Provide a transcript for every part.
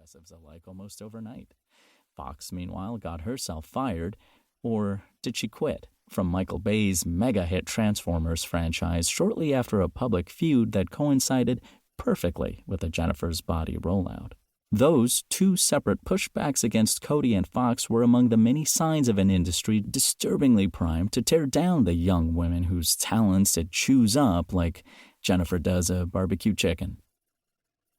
progressives alike almost overnight. Fox, meanwhile, got herself fired, or did she quit, from Michael Bay's mega-hit Transformers franchise shortly after a public feud that coincided perfectly with the Jennifer's Body rollout. Those two separate pushbacks against Cody and Fox were among the many signs of an industry disturbingly primed to tear down the young women whose talents it chews up like Jennifer does a barbecue chicken.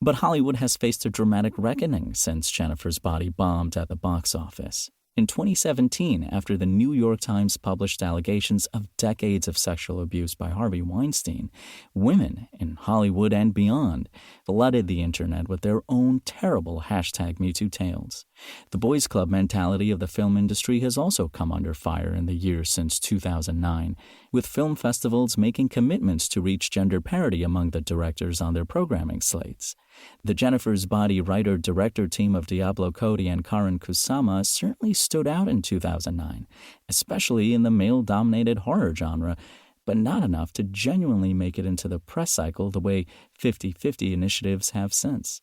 But Hollywood has faced a dramatic reckoning since Jennifer's Body bombed at the box office. In 2017, after the New York Times published allegations of decades of sexual abuse by Harvey Weinstein, women in Hollywood and beyond flooded the internet with their own terrible #MeToo tales. The boys' club mentality of the film industry has also come under fire in the years since 2009, with film festivals making commitments to reach gender parity among the directors on their programming slates. The Jennifer's Body writer-director team of Diablo Cody and Karyn Kusama certainly stood out in 2009, especially in the male-dominated horror genre, but not enough to genuinely make it into the press cycle the way 50-50 initiatives have since.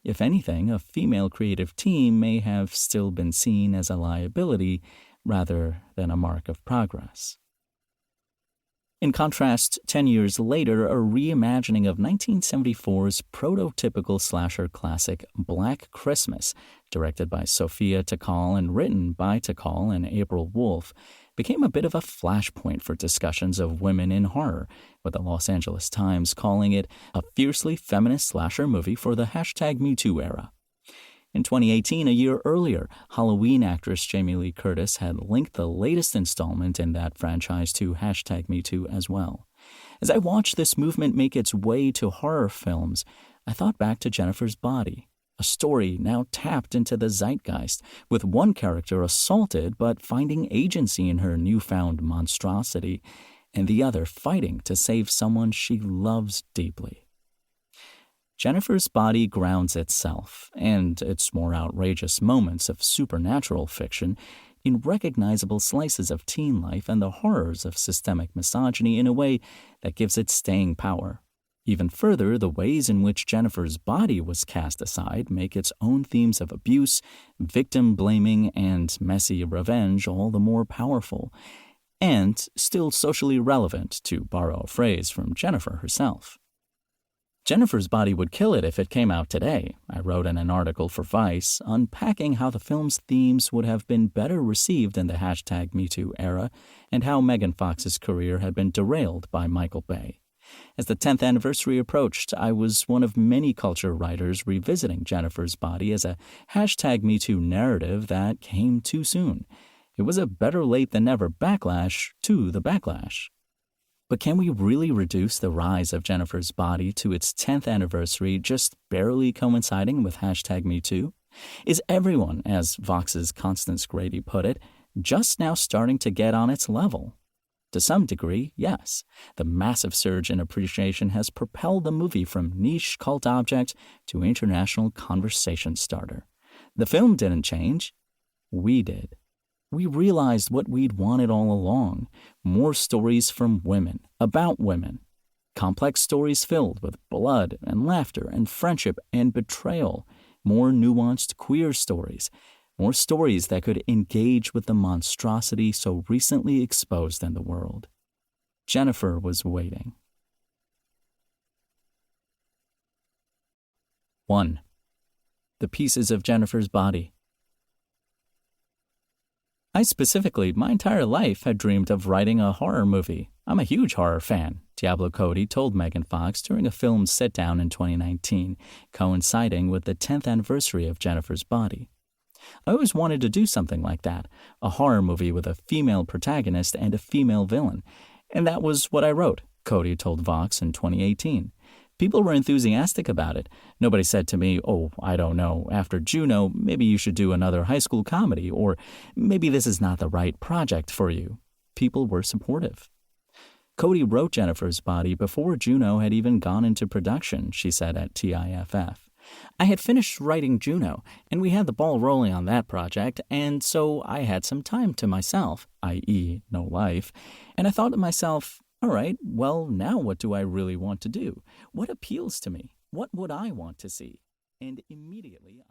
If anything, a female creative team may have still been seen as a liability rather than a mark of progress. In contrast, 10 years later, a reimagining of 1974's prototypical slasher classic Black Christmas, directed by Sophia Takal and written by Takal and April Wolfe, became a bit of a flashpoint for discussions of women in horror, with the Los Angeles Times calling it a fiercely feminist slasher movie for the #MeToo era. In 2018, a year earlier, Halloween actress Jamie Lee Curtis had linked the latest installment in that franchise to #MeToo as well. As I watched this movement make its way to horror films, I thought back to Jennifer's Body, a story now tapped into the zeitgeist, with one character assaulted but finding agency in her newfound monstrosity, and the other fighting to save someone she loves deeply. Jennifer's Body grounds itself, and its more outrageous moments of supernatural fiction, in recognizable slices of teen life and the horrors of systemic misogyny in a way that gives it staying power. Even further, the ways in which Jennifer's Body was cast aside make its own themes of abuse, victim-blaming, and messy revenge all the more powerful, and still socially relevant, to borrow a phrase from Jennifer herself. Jennifer's Body would kill it if it came out today, I wrote in an article for Vice, unpacking how the film's themes would have been better received in the #MeToo era and how Megan Fox's career had been derailed by Michael Bay. As the 10th anniversary approached, I was one of many culture writers revisiting Jennifer's Body as a #MeToo narrative that came too soon. It was a better late than never backlash to the backlash. But can we really reduce the rise of Jennifer's Body to its 10th anniversary just barely coinciding with #MeToo? Is everyone, as Vox's Constance Grady put it, just now starting to get on its level? To some degree, yes. The massive surge in appreciation has propelled the movie from niche cult object to international conversation starter. The film didn't change. We did. We realized what we'd wanted all along, more stories from women, about women. Complex stories filled with blood and laughter and friendship and betrayal, more nuanced queer stories, more stories that could engage with the monstrosity so recently exposed in the world. Jennifer was waiting. 1. The pieces of Jennifer's Body. I specifically, my entire life, had dreamed of writing a horror movie. I'm a huge horror fan, Diablo Cody told Megan Fox during a film sit-down in 2019, coinciding with the 10th anniversary of Jennifer's Body. I always wanted to do something like that, a horror movie with a female protagonist and a female villain. And that was what I wrote, Cody told Vox in 2018. People were enthusiastic about it. Nobody said to me, oh, I don't know, after Juno, maybe you should do another high school comedy, or maybe this is not the right project for you. People were supportive. Cody wrote Jennifer's Body before Juno had even gone into production, she said at TIFF. I had finished writing Juno, and we had the ball rolling on that project, and so I had some time to myself, i.e., no life, and I thought to myself, all right, well, now what do I really want to do? What appeals to me? What would I want to see? And immediately